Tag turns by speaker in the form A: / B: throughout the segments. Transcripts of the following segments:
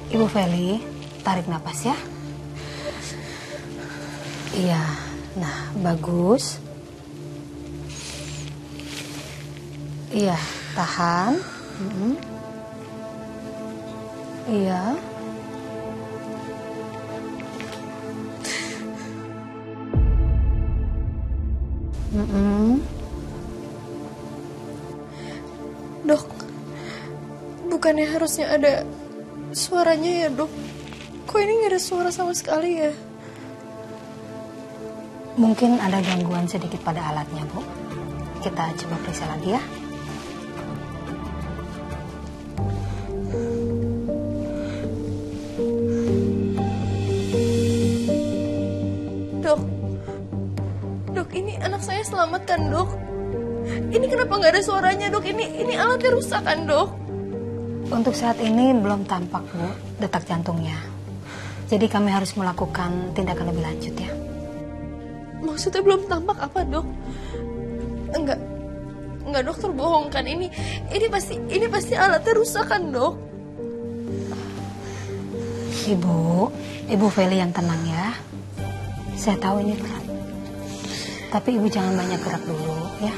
A: Ibu Feli, tarik napas ya. Iya, nah bagus. Iya, tahan. Iya.
B: Dok, bukannya harusnya ada suaranya ya dok? Kok ini nggak ada suara sama sekali ya?
A: Mungkin ada gangguan sedikit pada alatnya, Bu. Kita coba periksa lagi ya.
B: Dok, ini anak saya selamat kan dok? Ini kenapa nggak ada suaranya dok? Ini alatnya rusak kan dok?
A: Untuk saat ini belum tampak, Bu, detak jantungnya. Jadi kami harus melakukan tindakan lebih lanjut ya.
B: Maksudnya belum tampak apa dok? Enggak dokter bohong kan? Ini pasti alatnya rusak kan dok?
A: Ibu Feli yang tenang ya. Saya tahu ini berat. Tapi Ibu jangan banyak gerak dulu ya.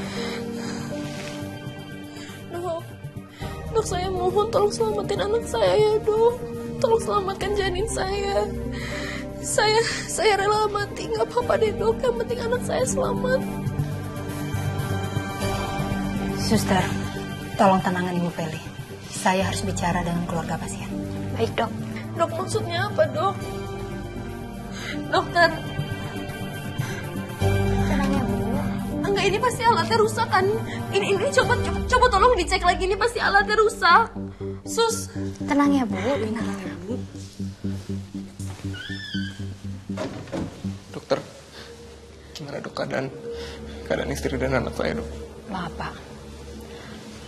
B: Dok, saya mohon tolong selamatin anak saya ya dok. Tolong selamatkan janin saya. Saya rela mati, nggak apa-apa deh dok. Yang penting anak saya selamat.
A: Suster, tolong tenangkan Ibu Feli. Saya harus bicara dengan keluarga pasien.
B: Baik dok. Dok, maksudnya apa dok? Dokter.
A: Tenang ya Bu.
B: Enggak, ini pasti alatnya rusak kan? Ini coba tolong dicek lagi, ini pasti alatnya rusak. Sus.
A: Tenang ya Bu, tenang ya Bu.
C: Dokter, gimana dok keadaan istri dan anak saya dok?
A: Maaf Pak,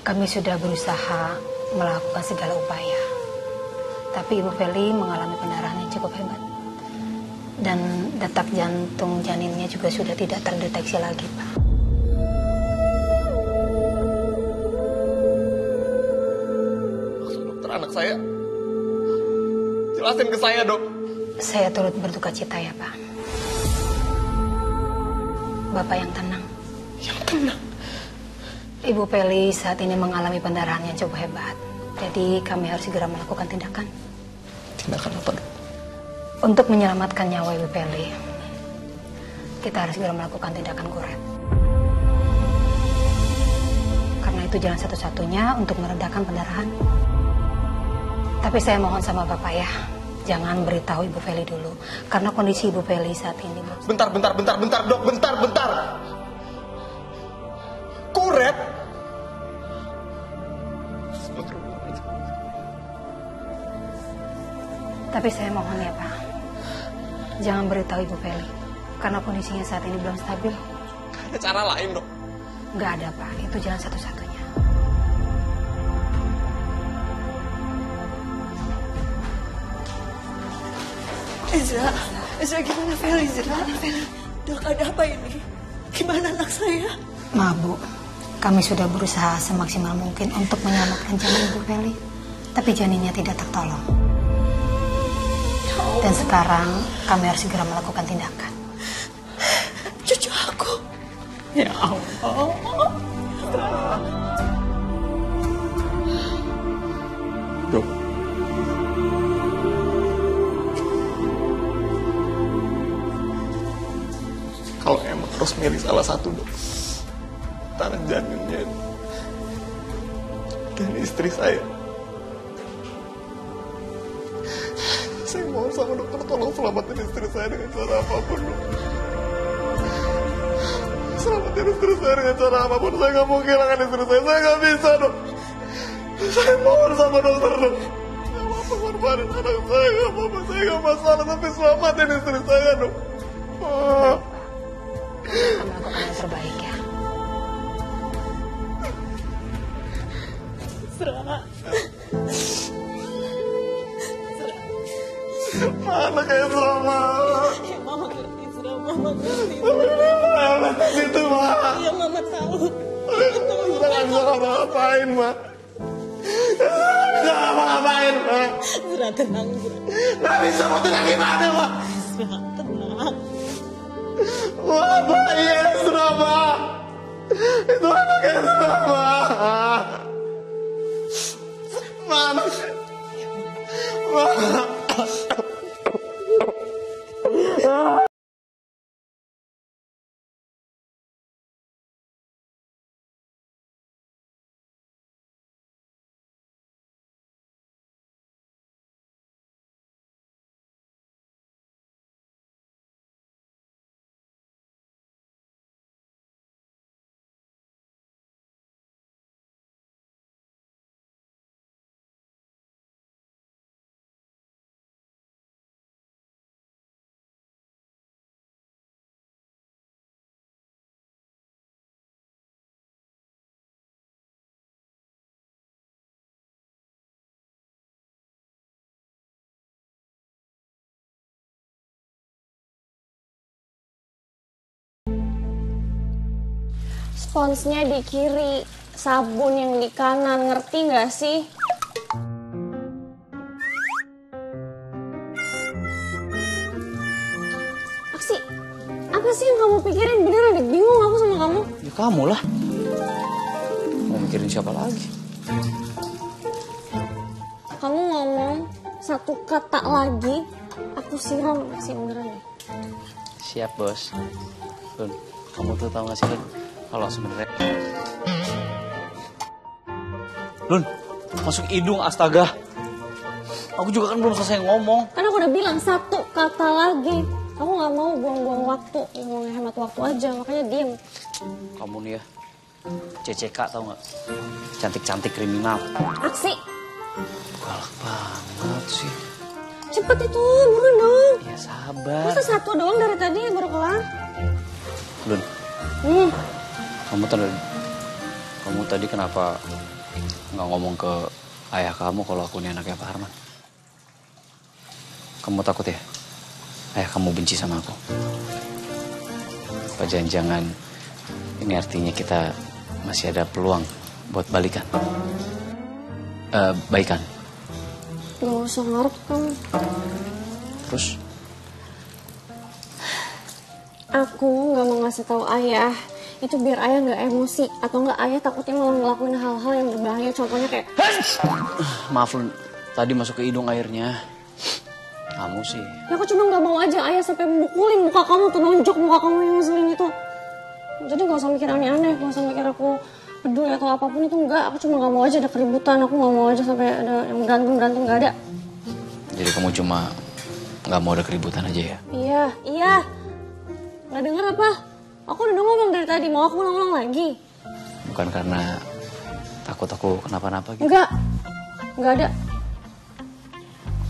A: kami sudah berusaha melakukan segala upaya. Tapi Ibu Feli mengalami pendarahan yang cukup hebat. Dan detak jantung janinnya juga sudah tidak terdeteksi lagi Pak.
C: Maksud dokter anak saya? Jelasin ke saya dok.
A: Saya turut berduka cita ya Pak. Bapak yang tenang.
C: Yang tenang?
A: Ibu Feli saat ini mengalami pendarahan yang cukup hebat. Jadi kami harus segera melakukan tindakan.
C: Tindakan apa dok?
A: Untuk menyelamatkan nyawa Ibu Feli, kita harus segera melakukan tindakan kuret. Karena itu jalan satu-satunya untuk meredakan pendarahan. Tapi saya mohon sama Bapak ya, jangan beritahu Ibu Feli dulu. Karena kondisi Ibu Feli saat ini...
C: Bentar dok, bentar. Kuret?
A: Tapi saya mohon ya Pak, jangan beritahu Ibu Feli. Karena kondisinya saat ini belum stabil.
C: Gak ada cara lain dok?
A: Gak ada Pak, itu jalan satu-satunya.
D: Ezra gimana Feli? Dok, ada apa ini? Gimana anak saya?
A: Maaf Bu, kami sudah berusaha semaksimal mungkin untuk menyelamatkan janin Ibu Feli. Tapi janinnya tidak tertolong. Dan sekarang kami harus segera melakukan tindakan.
D: Cucu aku. Ya Allah.
C: Dok. Kalau emang harus milih salah satu dok, antara janinnya dan istri saya mohon sama dokter tolong selamatin istri saya dengan cara apapun dok. Selamatin istri saya dengan cara apapun. Saya nggak mau kehilangan istri saya nggak bisa dok. Saya mohon sama dokter dok. Gak apa-apa korbanin anak saya, gak apa-apa, saya gak masalah, tapi selamatin istri saya dok.
A: Kita melakukan yang terbaik ya.
C: Mana kayak Rama?
D: Ya mama ngerti, Mama ngerti.
C: Mana di situ, Ma?
D: Iya mama tahu.
C: Sudah gak bisa ngapa-ngapain, Ma. Gak ngapa-ngapain, Ma.
D: Zura, tenang, Zura.
C: Gak bisa, mau tenang gimana, Ma?
D: Zura, tenang.
C: Wah, bahaya Esra, Ma. Itu anak Esra, Ma. Mana? Ma.
B: Sponsnya di kiri, sabun yang di kanan, ngerti nggak sih? Aksi, apa sih yang kamu pikirin? Beneran deh, bingung aku sama kamu.
E: Ya kamu lah. Mau mikirin siapa lagi?
B: Kamu ngomong satu kata lagi, aku siram. Aksi, beneran deh.
E: Siap, Bos. Lun, kamu tuh tahu gak sih, Lun? Kalau sebenarnya Lun, masuk hidung, astaga. Aku juga kan belum selesai ngomong.
B: Kan aku udah bilang satu kata lagi. Aku nggak mau buang-buang waktu, mau hemat waktu aja, makanya diem.
E: Kamu nih ya, CCK tau gak? Cantik-cantik kriminal.
B: Aksi.
E: Galak banget sih.
B: Cepet itu, buruan dong.
E: Ya sabar.
B: Masa satu doang dari tadi baru kelar?
E: Lun, kamu tadi kenapa nggak ngomong ke ayah kamu kalau aku ini anaknya Pak Harman? Kamu takut ya? Ayah kamu benci sama aku? Apa jangan-jangan ini artinya kita masih ada peluang buat balikan? Baikan?
B: Gak usah ngarep kamu.
E: Terus?
B: Aku nggak mau ngasih tahu ayah. Itu biar ayah nggak emosi. Atau nggak ayah takutnya malah ngelakuin hal-hal yang berbahaya. Contohnya kayak...
E: Maaf Lun, tadi masuk ke hidung airnya. Kamu sih.
B: Ya aku cuma nggak mau aja ayah sampai mukulin muka kamu tuh, nonjok muka kamu yang ngeselin itu. Jadi nggak usah mikir aneh-aneh, nggak usah mikir aku peduli atau apapun itu enggak. Aku cuma nggak mau aja ada keributan, aku nggak mau aja sampai ada yang berantem nggak ada.
E: Jadi kamu cuma nggak mau ada keributan aja ya?
B: Iya. Nggak denger apa? Aku udah ngomong dari tadi, mau aku ulang-ulang lagi?
E: Bukan karena takut aku kenapa-napa gitu?
B: Enggak ada.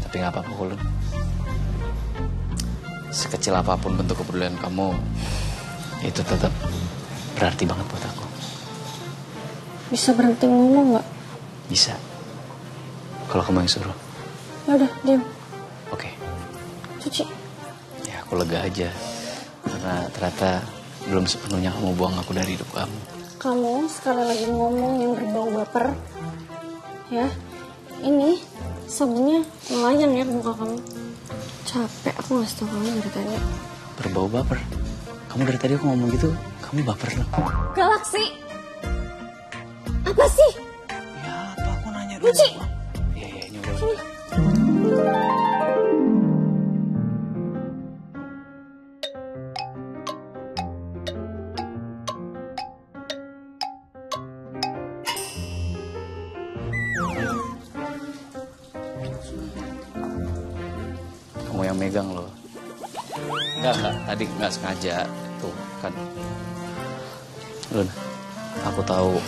E: Tapi nggak apa-apa Lun. Sekecil apapun bentuk kepedulian kamu, itu tetap berarti banget buat aku.
B: Bisa berhenti ngomong nggak?
E: Bisa. Kalau kamu yang suruh.
B: Ya udah, diam.
E: Oke.
B: Cuci.
E: Ya aku lega aja. Karena ternyata belum sepenuhnya kamu buang aku dari hidup kamu.
B: Kamu sekali lagi ngomong yang berbau baper, ya. Ini sabunnya melayang ya ke muka kamu. Capek aku ngasih tau kamu dari tadi.
E: Berbau baper? Kamu dari tadi aku ngomong gitu, kamu baper loh.
B: Galaksi! Apa sih?
E: Ya apa, aku nanya dulu.
B: Cuci!
E: Iya, ini udah.
B: Sini.
E: Kamu yang megang loh. Enggak, tadi nggak sengaja. Tuh, kan. Lun, aku tahu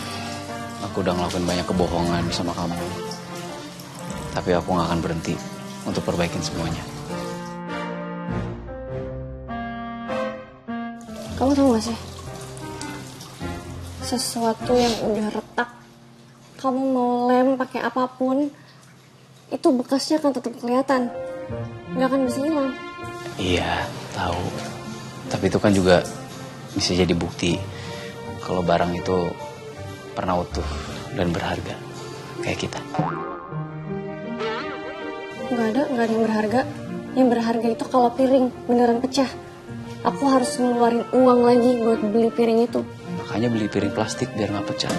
E: aku udah ngelakuin banyak kebohongan sama kamu. Tapi aku nggak akan berhenti untuk perbaikin semuanya.
B: Kamu tahu gak sih? Sesuatu yang udah retak, kamu mau lem pakai apapun, itu bekasnya akan tetap kelihatan. Nggak akan bisa hilang.
E: Iya, tahu. Tapi itu kan juga bisa jadi bukti kalau barang itu pernah utuh dan berharga kayak kita.
F: Nggak ada yang berharga. Yang berharga itu kalau piring beneran pecah. Aku harus ngeluarin uang lagi buat beli piring itu.
E: Makanya beli piring plastik biar nggak pecah.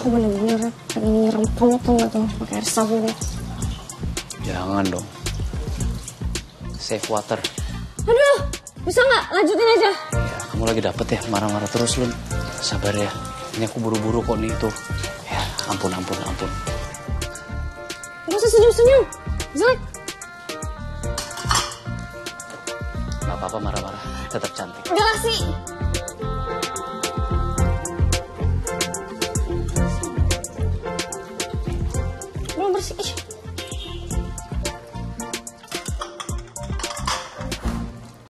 F: Aku bener-bener pengen nyiram kamu tuh nggak tuh pakai air sabun.
E: Jangan dong. Save water.
F: Aduh, bisa nggak lanjutin aja?
E: Ya, kamu lagi dapet ya marah-marah terus lu. Sabar ya. Ini aku buru-buru kok nih tuh. Ya, ampun.
F: Gak usah senyum-senyum. Jelek.
E: Gak apa-apa marah-marah. Tetap cantik.
F: Enggak sih.